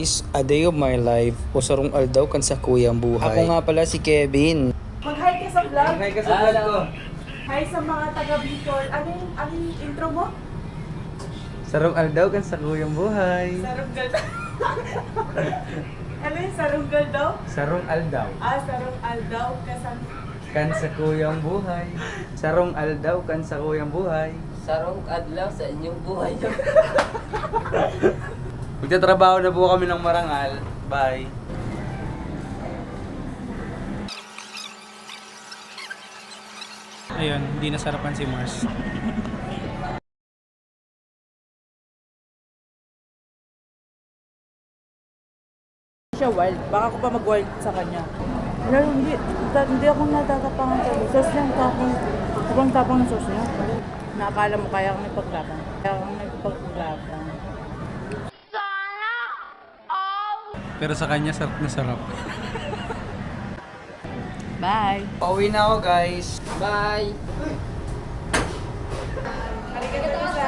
guys, a day of my life, usarong aldaw kan sa kuyang buhay. Ako nga pala si Kevin. Mag-hi ka sa vlog. Hi ka sa vlog ko. Hi sa mga taga Bicol. Ano yung intro mo? Sarong aldaw kan sa kuyang buhay. Sarunggal. Ano yung sarunggal daw? Sarong aldaw Sarong aldaw kasan. kan sa kuyang buhay. Sarong aldaw kan sa kuyang buhay. Sarong adlaw sa inyong buhay. Magtatrabaho na po kami ng marangal. Bye. Ayun, hindi nasarapan si Mars. Siya wild. Baka ako pa mag-wild sa kanya. Pero hindi ako natatapangan sa sauce niya. Sobrang tapang ng sauce niya. Nakakala mo kaya akong nagpaglaban. Pero sa kanya, sarap na sarap. Bye! Pauwi na ako guys. Bye! Halika na sa